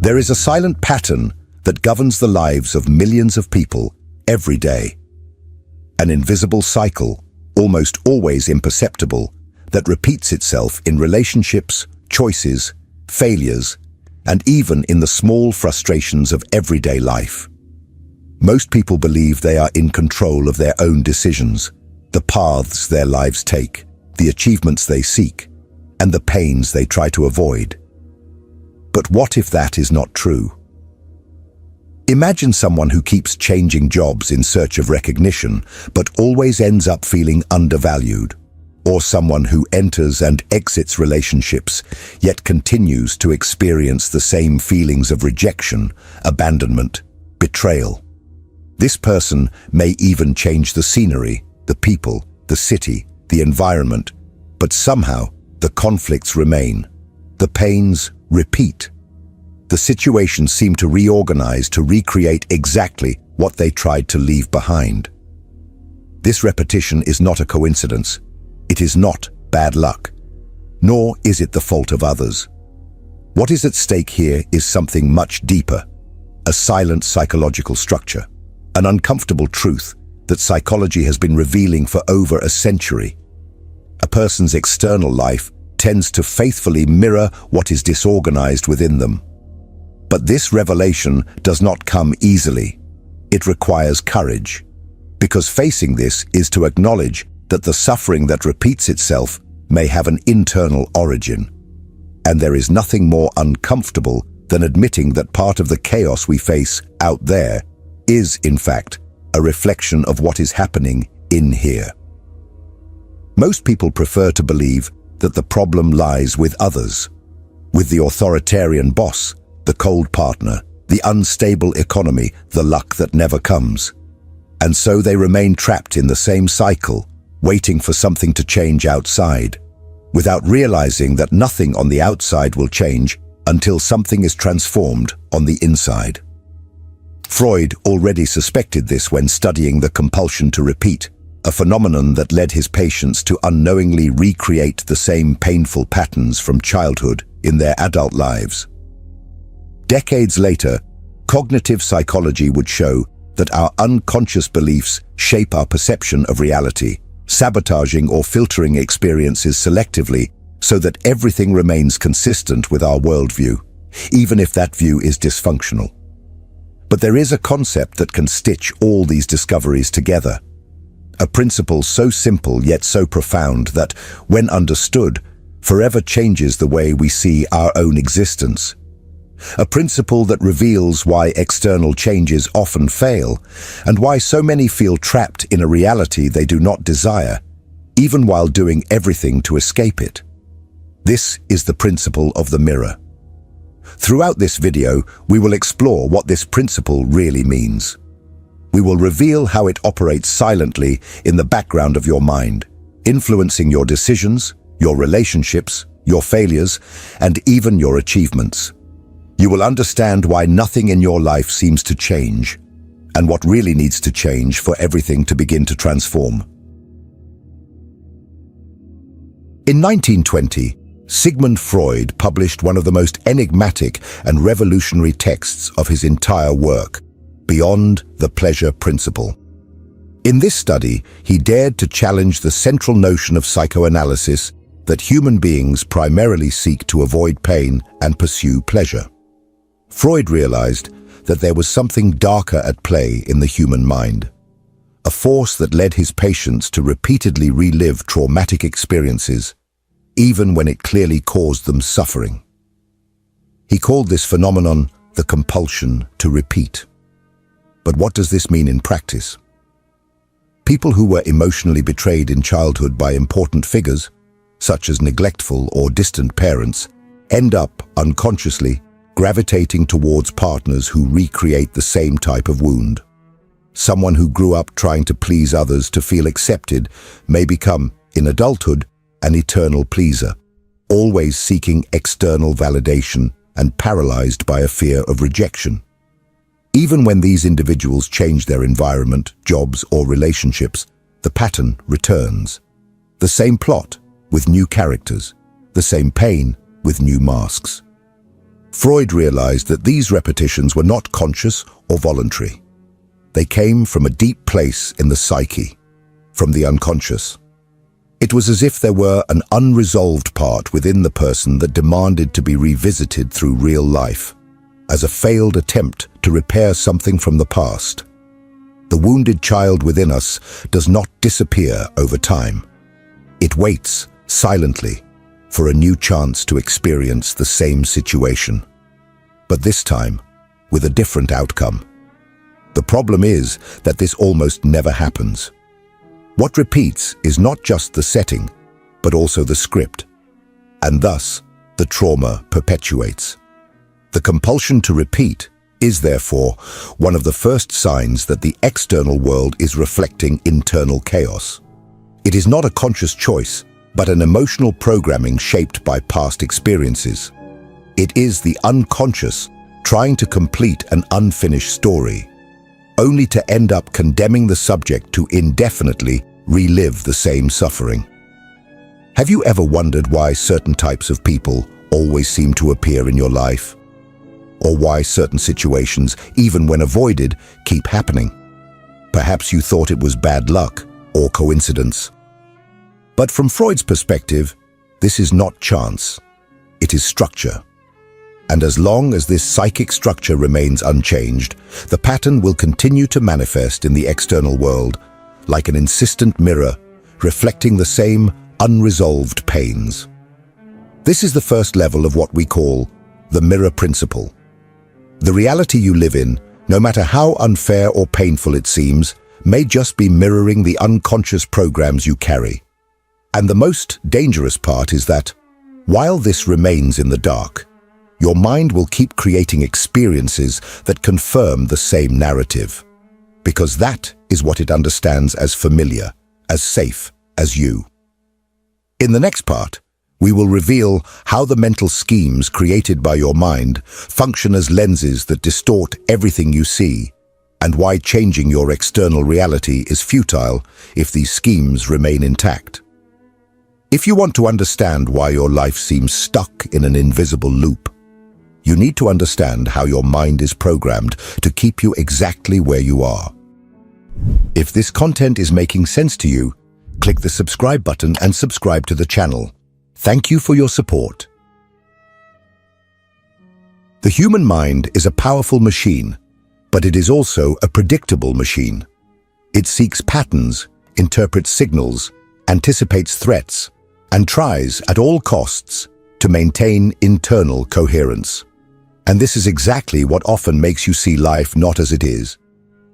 There is a silent pattern that governs the lives of millions of people every day. An invisible cycle, almost always imperceptible, that repeats itself in relationships, choices, failures, and even in the small frustrations of everyday life. Most people believe they are in control of their own decisions, the paths their lives take, the achievements they seek, and the pains they try to avoid. But what if that is not true? Imagine someone who keeps changing jobs in search of recognition, but always ends up feeling undervalued. Or someone who enters and exits relationships, yet continues to experience the same feelings of rejection, abandonment, betrayal. This person may even change the scenery, the people, the city, the environment, but somehow the conflicts remain. The pains repeat. The situations seem to reorganize to recreate exactly what they tried to leave behind. This repetition is not a coincidence. It is not bad luck, nor is it the fault of others. What is at stake here is something much deeper, a silent psychological structure, an uncomfortable truth that psychology has been revealing for over a century. A person's external life tends to faithfully mirror what is disorganized within them. But this revelation does not come easily. It requires courage, because facing this is to acknowledge that the suffering that repeats itself may have an internal origin. And there is nothing more uncomfortable than admitting that part of the chaos we face out there is, in fact, a reflection of what is happening in here. Most people prefer to believe that the problem lies with others, with the authoritarian boss, the cold partner, the unstable economy, the luck that never comes. And so they remain trapped in the same cycle, waiting for something to change outside, without realizing that nothing on the outside will change until something is transformed on the inside. Freud already suspected this when studying the compulsion to repeat, a phenomenon that led his patients to unknowingly recreate the same painful patterns from childhood in their adult lives. Decades later, cognitive psychology would show that our unconscious beliefs shape our perception of reality, sabotaging or filtering experiences selectively so that everything remains consistent with our worldview, even if that view is dysfunctional. But there is a concept that can stitch all these discoveries together. A principle so simple yet so profound that, when understood, forever changes the way we see our own existence. A principle that reveals why external changes often fail, and why so many feel trapped in a reality they do not desire, even while doing everything to escape it. This is the principle of the mirror. Throughout this video, we will explore what this principle really means. We will reveal how it operates silently in the background of your mind, influencing your decisions, your relationships, your failures, and even your achievements. You will understand why nothing in your life seems to change, and what really needs to change for everything to begin to transform. In 1920, Sigmund Freud published one of the most enigmatic and revolutionary texts of his entire work, Beyond the Pleasure Principle. In this study, he dared to challenge the central notion of psychoanalysis that human beings primarily seek to avoid pain and pursue pleasure. Freud realized that there was something darker at play in the human mind, a force that led his patients to repeatedly relive traumatic experiences, even when it clearly caused them suffering. He called this phenomenon the compulsion to repeat. But what does this mean in practice? People who were emotionally betrayed in childhood by important figures, such as neglectful or distant parents, end up unconsciously gravitating towards partners who recreate the same type of wound. Someone who grew up trying to please others to feel accepted may become, in adulthood, an eternal pleaser, always seeking external validation and paralyzed by a fear of rejection. Even when these individuals change their environment, jobs, or relationships, the pattern returns. The same plot with new characters, the same pain with new masks. Freud realized that these repetitions were not conscious or voluntary. They came from a deep place in the psyche, from the unconscious. It was as if there were an unresolved part within the person that demanded to be revisited through real life, as a failed attempt to repair something from the past. The wounded child within us does not disappear over time. It waits silently for a new chance to experience the same situation, but this time with a different outcome. The problem is that this almost never happens. What repeats is not just the setting, but also the script, and thus the trauma perpetuates. The compulsion to repeat is therefore one of the first signs that the external world is reflecting internal chaos. It is not a conscious choice, but an emotional programming shaped by past experiences. It is the unconscious trying to complete an unfinished story, only to end up condemning the subject to indefinitely relive the same suffering. Have you ever wondered why certain types of people always seem to appear in your life? Or why certain situations, even when avoided, keep happening? Perhaps you thought it was bad luck or coincidence. But from Freud's perspective, this is not chance. It is structure. And as long as this psychic structure remains unchanged, the pattern will continue to manifest in the external world, like an insistent mirror, reflecting the same unresolved pains. This is the first level of what we call the mirror principle. The reality you live in, no matter how unfair or painful it seems, may just be mirroring the unconscious programs you carry. And the most dangerous part is that, while this remains in the dark, your mind will keep creating experiences that confirm the same narrative, because that is what it understands as familiar, as safe as you. In the next part, we will reveal how the mental schemes created by your mind function as lenses that distort everything you see, and why changing your external reality is futile if these schemes remain intact. If you want to understand why your life seems stuck in an invisible loop, you need to understand how your mind is programmed to keep you exactly where you are. If this content is making sense to you, click the subscribe button and subscribe to the channel. Thank you for your support. The human mind is a powerful machine, but it is also a predictable machine. It seeks patterns, interprets signals, anticipates threats, and tries at all costs to maintain internal coherence. And this is exactly what often makes you see life not as it is,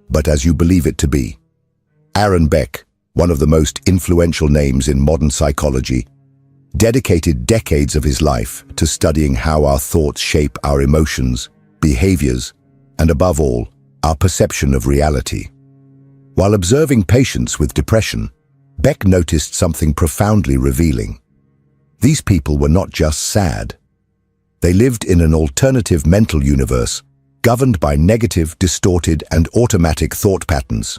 but as you believe it to be. Aaron Beck, one of the most influential names in modern psychology, dedicated decades of his life to studying how our thoughts shape our emotions, behaviors, and above all, our perception of reality. While observing patients with depression, Beck noticed something profoundly revealing. These people were not just sad. They lived in an alternative mental universe, governed by negative, distorted, and automatic thought patterns,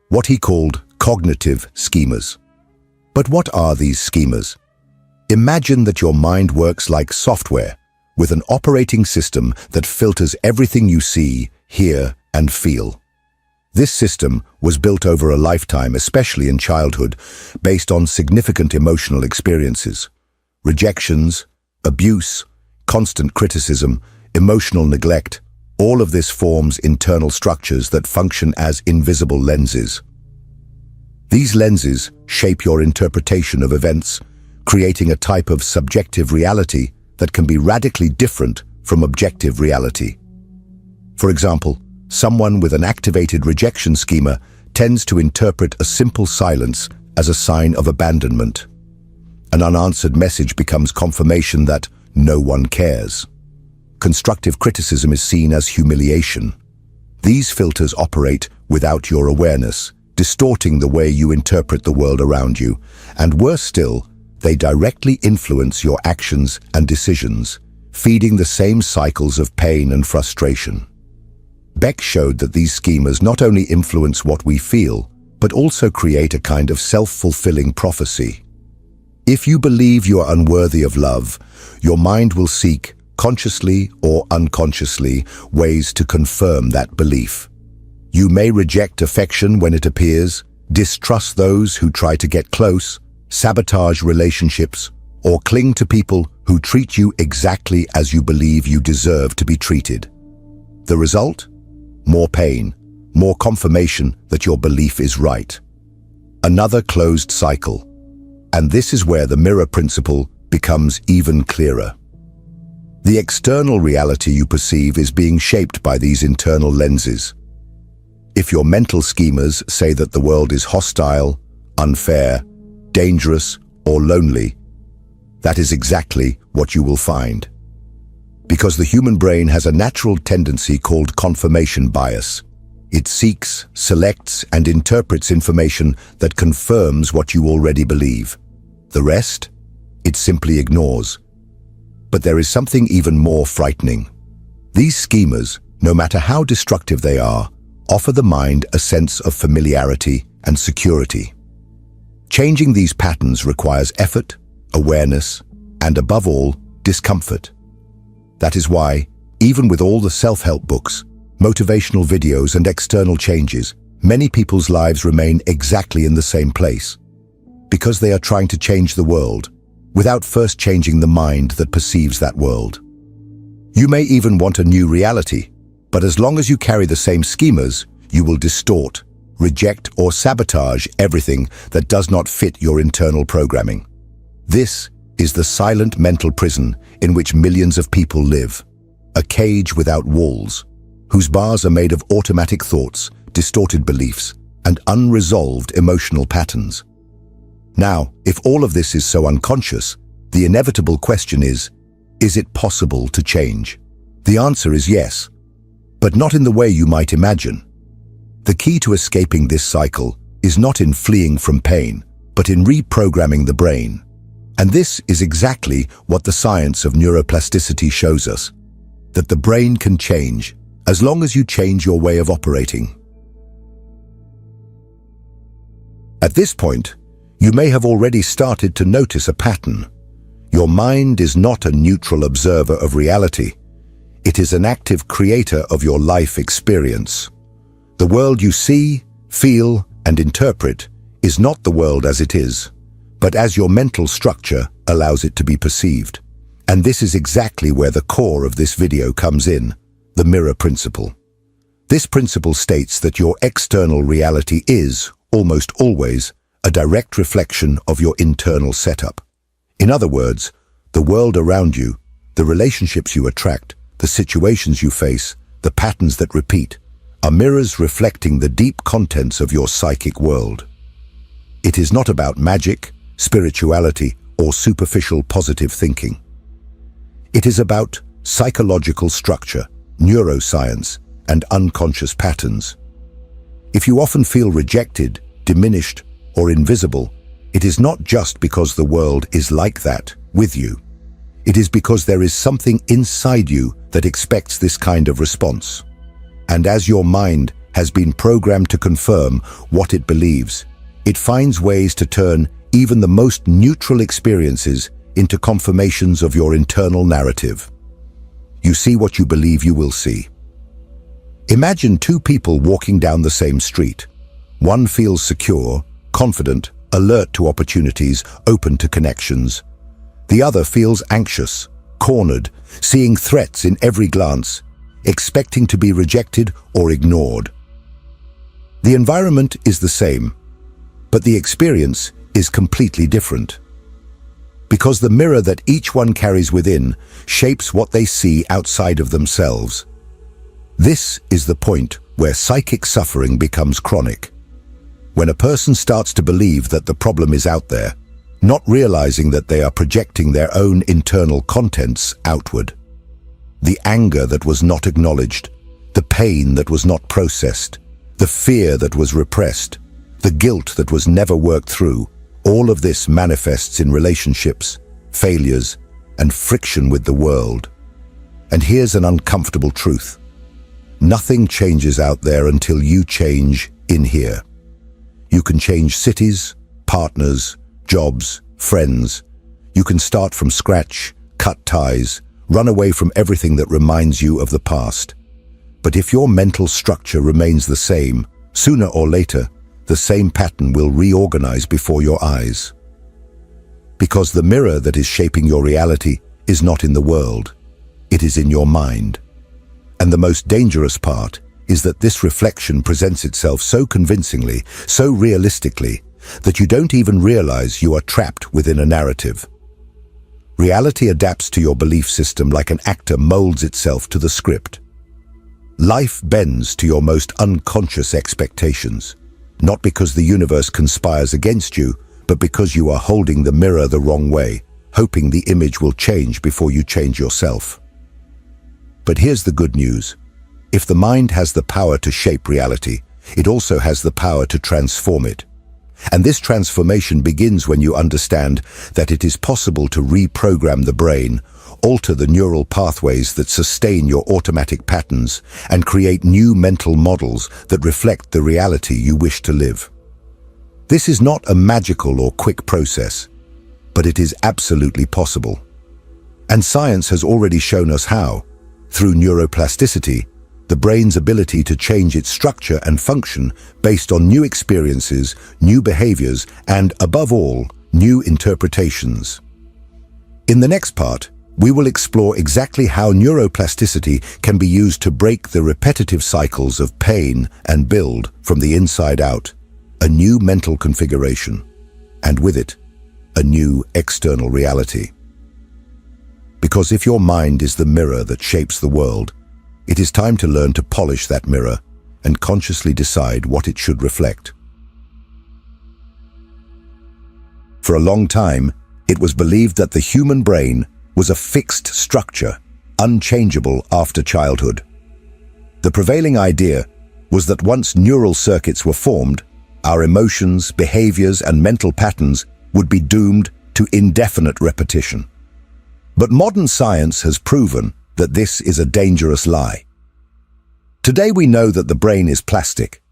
what he called cognitive schemas. But what are these schemas? Imagine that your mind works like software, with an operating system that filters everything you see, hear, and feel. This system was built over a lifetime, especially in childhood, based on significant emotional experiences. Rejections, abuse, constant criticism, emotional neglect, all of this forms internal structures that function as invisible lenses. These lenses shape your interpretation of events, creating a type of subjective reality that can be radically different from objective reality. For example, someone with an activated rejection schema tends to interpret a simple silence as a sign of abandonment. An unanswered message becomes confirmation that no one cares. Constructive criticism is seen as humiliation. These filters operate without your awareness, distorting the way you interpret the world around you, and worse still, they directly influence your actions and decisions, feeding the same cycles of pain and frustration. Beck showed that these schemas not only influence what we feel, but also create a kind of self-fulfilling prophecy. If you believe you are unworthy of love, your mind will seek consciously or unconsciously, ways to confirm that belief. You may reject affection when it appears, distrust those who try to get close, sabotage relationships, or cling to people who treat you exactly as you believe you deserve to be treated. The result? More pain, more confirmation that your belief is right. Another closed cycle. And this is where the mirror principle becomes even clearer. The external reality you perceive is being shaped by these internal lenses. If your mental schemas say that the world is hostile, unfair, dangerous, or lonely, that is exactly what you will find. Because the human brain has a natural tendency called confirmation bias. It seeks, selects, and interprets information that confirms what you already believe. The rest, it simply ignores. But there is something even more frightening. These schemas, no matter how destructive they are, offer the mind a sense of familiarity and security. Changing these patterns requires effort, awareness, and above all, discomfort. That is why, even with all the self-help books, motivational videos, and external changes, many people's lives remain exactly in the same place. Because they are trying to change the world, without first changing the mind that perceives that world. You may even want a new reality, but as long as you carry the same schemas, you will distort, reject, or sabotage everything that does not fit your internal programming. This is the silent mental prison in which millions of people live, a cage without walls, whose bars are made of automatic thoughts, distorted beliefs, and unresolved emotional patterns. Now, if all of this is so unconscious, the inevitable question is it possible to change? The answer is yes, but not in the way you might imagine. The key to escaping this cycle is not in fleeing from pain, but in reprogramming the brain. And this is exactly what the science of neuroplasticity shows us, that the brain can change as long as you change your way of operating. At this point, you may have already started to notice a pattern. Your mind is not a neutral observer of reality. It is an active creator of your life experience. The world you see, feel, and interpret is not the world as it is, but as your mental structure allows it to be perceived. And this is exactly where the core of this video comes in, the mirror principle. This principle states that your external reality is, almost always, a direct reflection of your internal setup. In other words, the world around you, the relationships you attract, the situations you face, the patterns that repeat, are mirrors reflecting the deep contents of your psychic world. It is not about magic, spirituality, or superficial positive thinking. It is about psychological structure, neuroscience, and unconscious patterns. If you often feel rejected, diminished, or invisible, it is not just because the world is like that with you. It is because there is something inside you that expects this kind of response. And as your mind has been programmed to confirm what it believes, it finds ways to turn even the most neutral experiences into confirmations of your internal narrative. You see what you believe you will see. Imagine two people walking down the same street. One feels secure, confident, alert to opportunities, open to connections. The other feels anxious, cornered, seeing threats in every glance, expecting to be rejected or ignored. The environment is the same, but the experience is completely different. Because the mirror that each one carries within shapes what they see outside of themselves. This is the point where psychic suffering becomes chronic. When a person starts to believe that the problem is out there, not realizing that they are projecting their own internal contents outward. The anger that was not acknowledged, the pain that was not processed, the fear that was repressed, the guilt that was never worked through, all of this manifests in relationships, failures, and friction with the world. And here's an uncomfortable truth. Nothing changes out there until you change in here. You can change cities, partners, jobs, friends. You can start from scratch, cut ties, Run away from everything that reminds you of the past. But if your mental structure remains the same, sooner or later, the same pattern will reorganize before your eyes. Because the mirror that is shaping your reality is not in the world, it is in your mind. And the most dangerous part is that this reflection presents itself so convincingly, so realistically, that you don't even realize you are trapped within a narrative. Reality adapts to your belief system like an actor molds itself to the script. Life bends to your most unconscious expectations, not because the universe conspires against you, but because you are holding the mirror the wrong way, hoping the image will change before you change yourself. But here's the good news. If the mind has the power to shape reality, it also has the power to transform it. And this transformation begins when you understand that it is possible to reprogram the brain, alter the neural pathways that sustain your automatic patterns, and create new mental models that reflect the reality you wish to live. This is not a magical or quick process, but it is absolutely possible. And science has already shown us how, through neuroplasticity, the brain's ability to change its structure and function based on new experiences, new behaviors, and, above all, new interpretations. In the next part, we will explore exactly how neuroplasticity can be used to break the repetitive cycles of pain and build, from the inside out, a new mental configuration, and with it, a new external reality. Because if your mind is the mirror that shapes the world, it is time to learn to polish that mirror and consciously decide what it should reflect. For a long time, it was believed that the human brain was a fixed structure, unchangeable after childhood. The prevailing idea was that once neural circuits were formed, our emotions, behaviors, and mental patterns would be doomed to indefinite repetition. But modern science has proven that this is a dangerous lie. Today we know that the brain is plastic,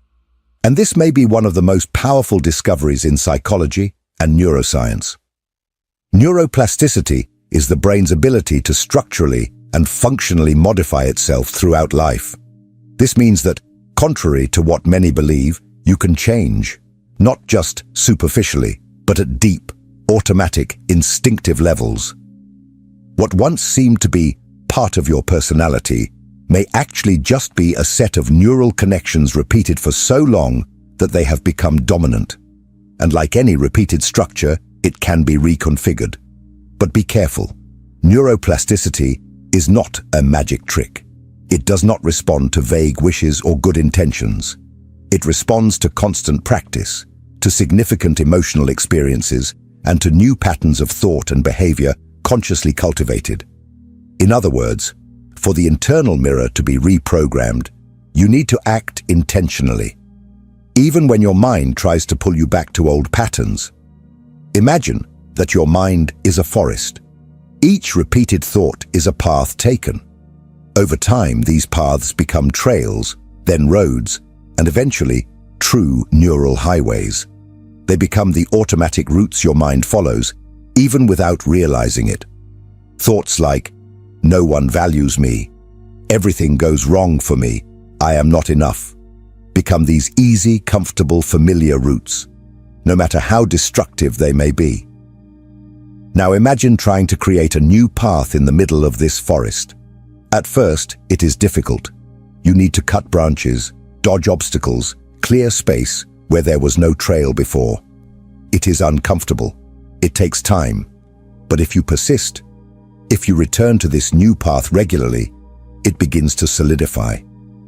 and this may be one of the most powerful discoveries in psychology and neuroscience. Neuroplasticity is the brain's ability to structurally and functionally modify itself throughout life. This means that, contrary to what many believe, you can change, not just superficially, but at deep, automatic, instinctive levels. What once seemed to be part of your personality may actually just be a set of neural connections repeated for so long that they have become dominant. And like any repeated structure, it can be reconfigured. But be careful. Neuroplasticity is not a magic trick. It does not respond to vague wishes or good intentions. It responds to constant practice, to significant emotional experiences, and to new patterns of thought and behavior consciously cultivated. In other words, for the internal mirror to be reprogrammed, you need to act intentionally, even when your mind tries to pull you back to old patterns. Imagine that your mind is a forest. Each repeated thought is a path taken. Over time, these paths become trails, then roads, and eventually, true neural highways. They become the automatic routes your mind follows, even without realizing it. Thoughts like, "No one values me," "Everything goes wrong for me," "I am not enough," become these easy, comfortable, familiar routes, no matter how destructive they may be. Now imagine trying to create a new path in the middle of this forest. At first, it is difficult. You need to cut branches, dodge obstacles, clear space where there was no trail before. It is uncomfortable. It takes time. But if you persist, if you return to this new path regularly, it begins to solidify.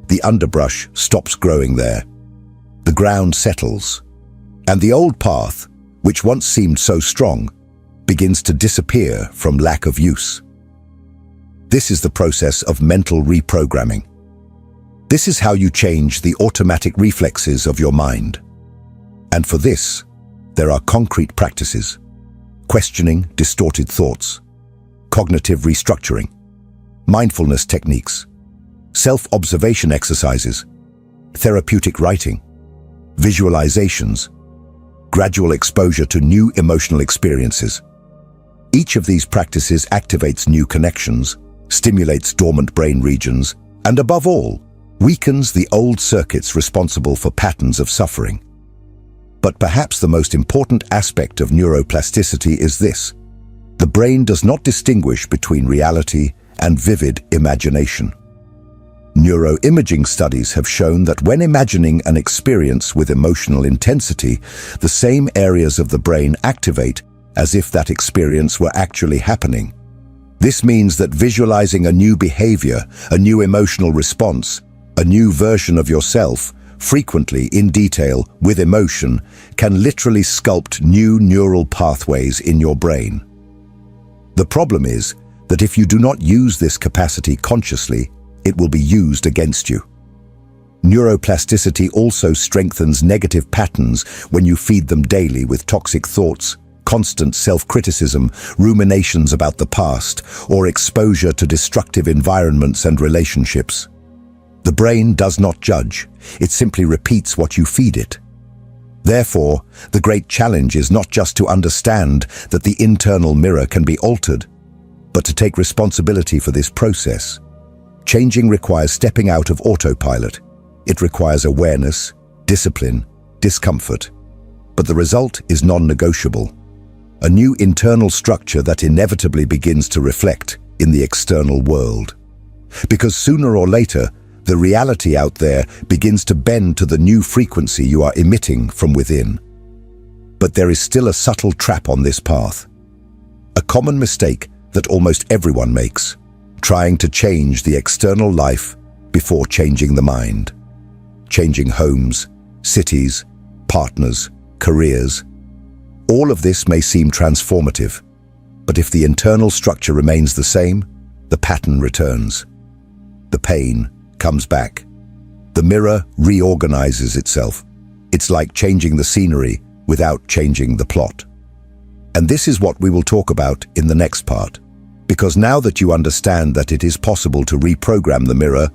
The underbrush stops growing there. The ground settles. And the old path, which once seemed so strong, begins to disappear from lack of use. This is the process of mental reprogramming. This is how you change the automatic reflexes of your mind. And for this, there are concrete practices: questioning distorted thoughts, cognitive restructuring, mindfulness techniques, self-observation exercises, therapeutic writing, visualizations, gradual exposure to new emotional experiences. Each of these practices activates new connections, stimulates dormant brain regions, and above all, weakens the old circuits responsible for patterns of suffering. But perhaps the most important aspect of neuroplasticity is this: the brain does not distinguish between reality and vivid imagination. Neuroimaging studies have shown that when imagining an experience with emotional intensity, the same areas of the brain activate as if that experience were actually happening. This means that visualizing a new behavior, a new emotional response, a new version of yourself, frequently in detail with emotion, can literally sculpt new neural pathways in your brain. The problem is that if you do not use this capacity consciously, it will be used against you. Neuroplasticity also strengthens negative patterns when you feed them daily with toxic thoughts, constant self-criticism, ruminations about the past, or exposure to destructive environments and relationships. The brain does not judge, it simply repeats what you feed it. Therefore, the great challenge is not just to understand that the internal mirror can be altered, but to take responsibility for this process. Changing requires stepping out of autopilot. It requires awareness, discipline, discomfort. But the result is non-negotiable. A new internal structure that inevitably begins to reflect in the external world. Because sooner or later, the reality out there begins to bend to the new frequency you are emitting from within. But there is still a subtle trap on this path. A common mistake that almost everyone makes: trying to change the external life before changing the mind. Changing homes, cities, partners, careers. All of this may seem transformative, but if the internal structure remains the same, the pattern returns. The pain comes back. The mirror reorganizes itself. It's like changing the scenery without changing the plot. And this is what we will talk about in the next part. Because now that you understand that it is possible to reprogram the mirror,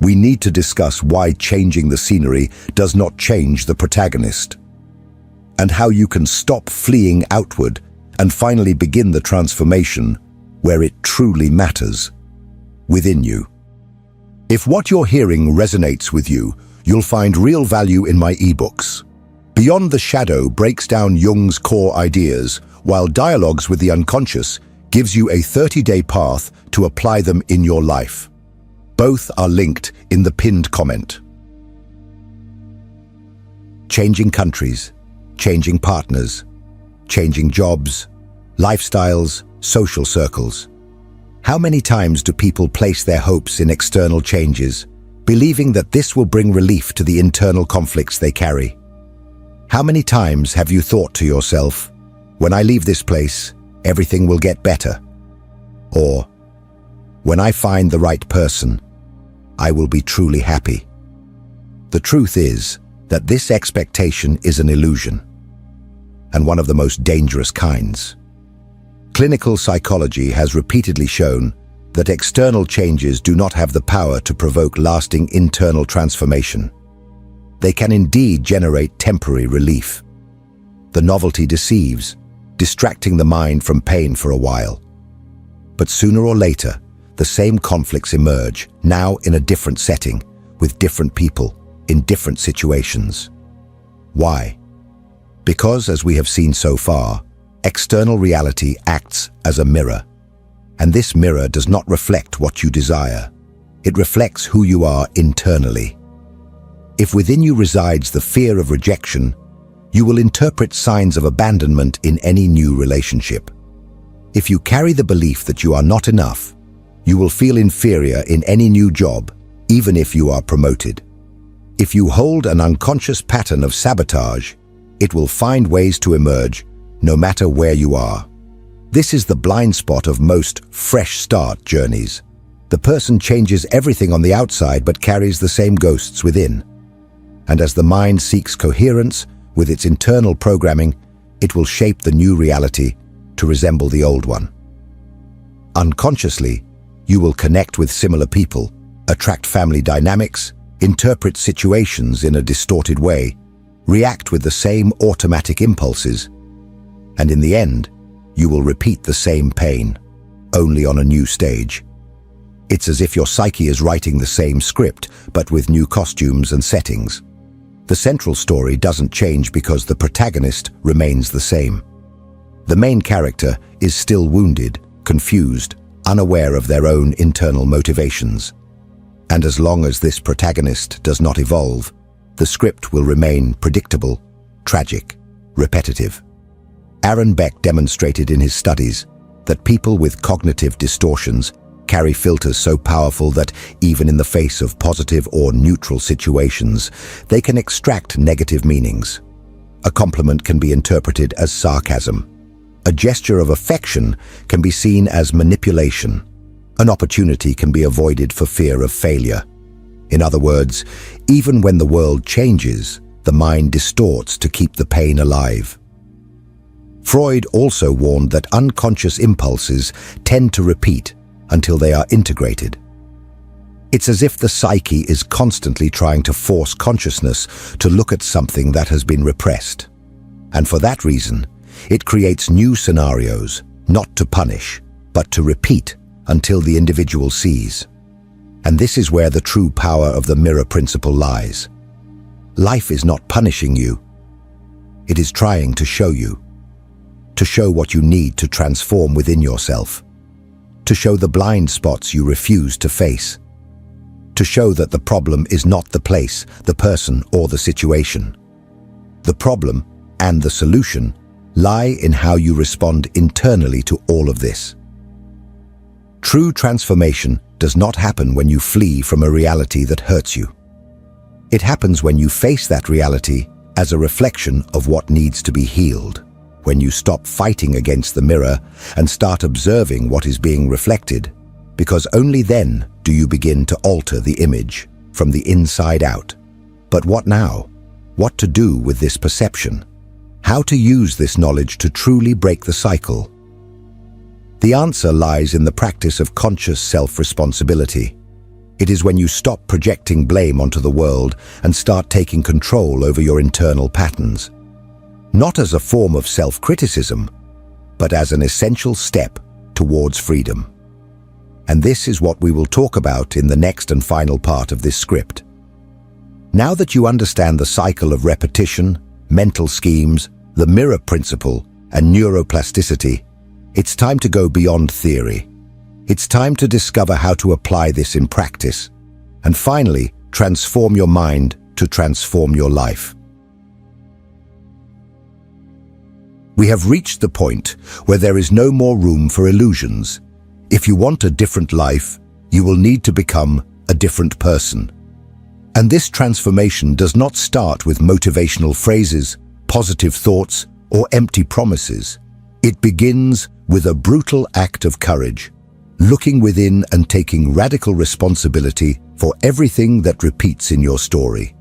we need to discuss why changing the scenery does not change the protagonist, and how you can stop fleeing outward and finally begin the transformation where it truly matters, within you. If what you're hearing resonates with you, you'll find real value in my ebooks. Beyond the Shadow breaks down Jung's core ideas, while Dialogues with the Unconscious gives you a 30-day path to apply them in your life. Both are linked in the pinned comment. Changing countries, changing partners, changing jobs, lifestyles, social circles. How many times do people place their hopes in external changes, believing that this will bring relief to the internal conflicts they carry? How many times have you thought to yourself, "When I leave this place, everything will get better"? Or, "When I find the right person, I will be truly happy"? The truth is that this expectation is an illusion, and one of the most dangerous kinds. Clinical psychology has repeatedly shown that external changes do not have the power to provoke lasting internal transformation. They can indeed generate temporary relief. The novelty deceives, distracting the mind from pain for a while. But sooner or later, the same conflicts emerge, now in a different setting, with different people, in different situations. Why? Because, as we have seen so far, external reality acts as a mirror. And this mirror does not reflect what you desire. It reflects who you are internally. If within you resides the fear of rejection, you will interpret signs of abandonment in any new relationship. If you carry the belief that you are not enough, you will feel inferior in any new job, even if you are promoted. If you hold an unconscious pattern of sabotage, it will find ways to emerge, no matter where you are. This is the blind spot of most fresh start journeys. The person changes everything on the outside but carries the same ghosts within. And as the mind seeks coherence with its internal programming, it will shape the new reality to resemble the old one. Unconsciously, you will connect with similar people, attract family dynamics, interpret situations in a distorted way, react with the same automatic impulses, and in the end, you will repeat the same pain, only on a new stage. It's as if your psyche is writing the same script, but with new costumes and settings. The central story doesn't change because the protagonist remains the same. The main character is still wounded, confused, unaware of their own internal motivations. And as long as this protagonist does not evolve, the script will remain predictable, tragic, repetitive. Aaron Beck demonstrated in his studies that people with cognitive distortions carry filters so powerful that even in the face of positive or neutral situations, they can extract negative meanings. A compliment can be interpreted as sarcasm. A gesture of affection can be seen as manipulation. An opportunity can be avoided for fear of failure. In other words, even when the world changes, the mind distorts to keep the pain alive. Freud also warned that unconscious impulses tend to repeat until they are integrated. It's as if the psyche is constantly trying to force consciousness to look at something that has been repressed. And for that reason, it creates new scenarios, not to punish, but to repeat until the individual sees. And this is where the true power of the mirror principle lies. Life is not punishing you. It is trying to show you. To show what you need to transform within yourself. To show the blind spots you refuse to face. To show that the problem is not the place, the person, or the situation. The problem and the solution lie in how you respond internally to all of this. True transformation does not happen when you flee from a reality that hurts you. It happens when you face that reality as a reflection of what needs to be healed. When you stop fighting against the mirror and start observing what is being reflected, because only then do you begin to alter the image from the inside out. But what now? What to do with this perception? How to use this knowledge to truly break the cycle? The answer lies in the practice of conscious self-responsibility. It is when you stop projecting blame onto the world and start taking control over your internal patterns. Not as a form of self-criticism, but as an essential step towards freedom. And this is what we will talk about in the next and final part of this script. Now that you understand the cycle of repetition, mental schemes, the mirror principle, and neuroplasticity, it's time to go beyond theory. It's time to discover how to apply this in practice, and finally, transform your mind to transform your life. We have reached the point where there is no more room for illusions. If you want a different life, you will need to become a different person. And this transformation does not start with motivational phrases, positive thoughts, or empty promises. It begins with a brutal act of courage, looking within and taking radical responsibility for everything that repeats in your story.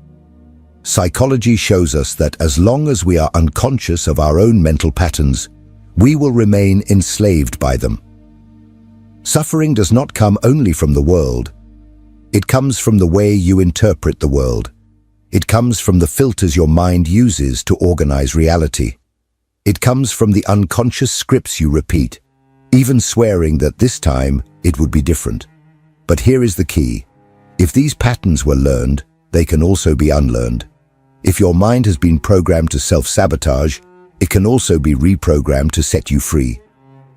Psychology shows us that as long as we are unconscious of our own mental patterns, we will remain enslaved by them. Suffering does not come only from the world. It comes from the way you interpret the world. It comes from the filters your mind uses to organize reality. It comes from the unconscious scripts you repeat, even swearing that this time it would be different. But here is the key. If these patterns were learned, they can also be unlearned. If your mind has been programmed to self-sabotage, it can also be reprogrammed to set you free.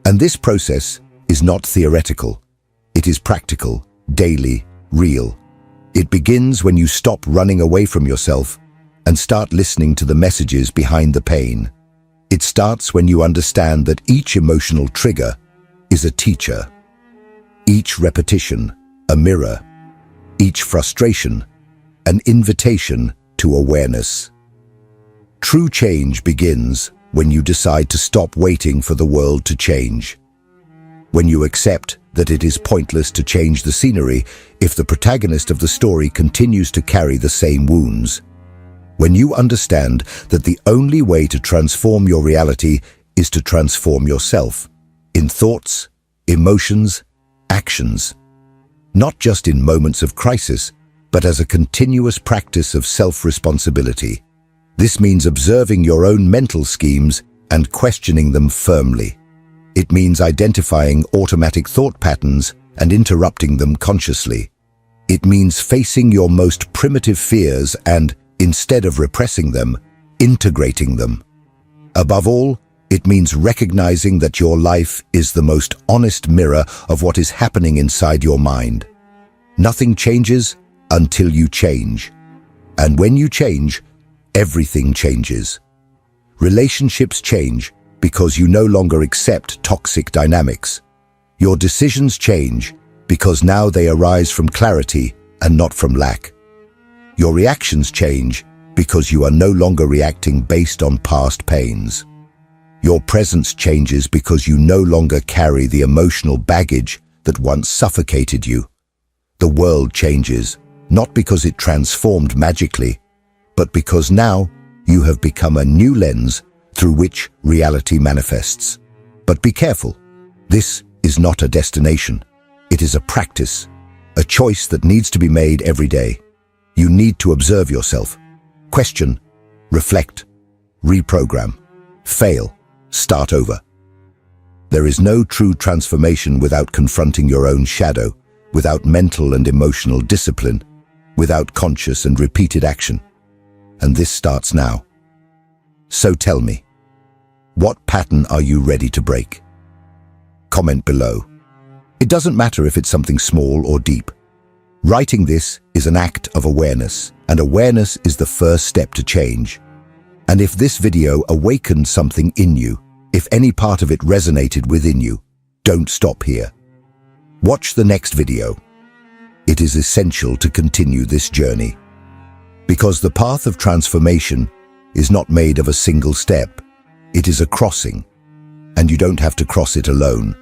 And this process is not theoretical. It is practical, daily, real. It begins when you stop running away from yourself and start listening to the messages behind the pain. It starts when you understand that each emotional trigger is a teacher. Each repetition, a mirror. Each frustration, an invitation to awareness. True change begins when you decide to stop waiting for the world to change. When you accept that it is pointless to change the scenery if the protagonist of the story continues to carry the same wounds. When you understand that the only way to transform your reality is to transform yourself, in thoughts, emotions, actions. Not just in moments of crisis, but as a continuous practice of self-responsibility. This means observing your own mental schemes and questioning them firmly. It means identifying automatic thought patterns and interrupting them consciously. It means facing your most primitive fears and, instead of repressing them, integrating them. Above all, it means recognizing that your life is the most honest mirror of what is happening inside your mind. Nothing changes until you change. And when you change, everything changes. Relationships change because you no longer accept toxic dynamics. Your decisions change because now they arise from clarity and not from lack. Your reactions change because you are no longer reacting based on past pains. Your presence changes because you no longer carry the emotional baggage that once suffocated you. The world changes, not because it transformed magically, but because now you have become a new lens through which reality manifests. But be careful. This is not a destination. It is a practice, a choice that needs to be made every day. You need to observe yourself. Question, reflect, reprogram, fail, start over. There is no true transformation without confronting your own shadow, without mental and emotional discipline, without conscious and repeated action. And this starts now. So tell me, what pattern are you ready to break? Comment below. It doesn't matter if it's something small or deep. Writing this is an act of awareness, and awareness is the first step to change. And if this video awakened something in you, if any part of it resonated within you, don't stop here. Watch the next video. It is essential to continue this journey. Because the path of transformation is not made of a single step. It is a crossing, and you don't have to cross it alone.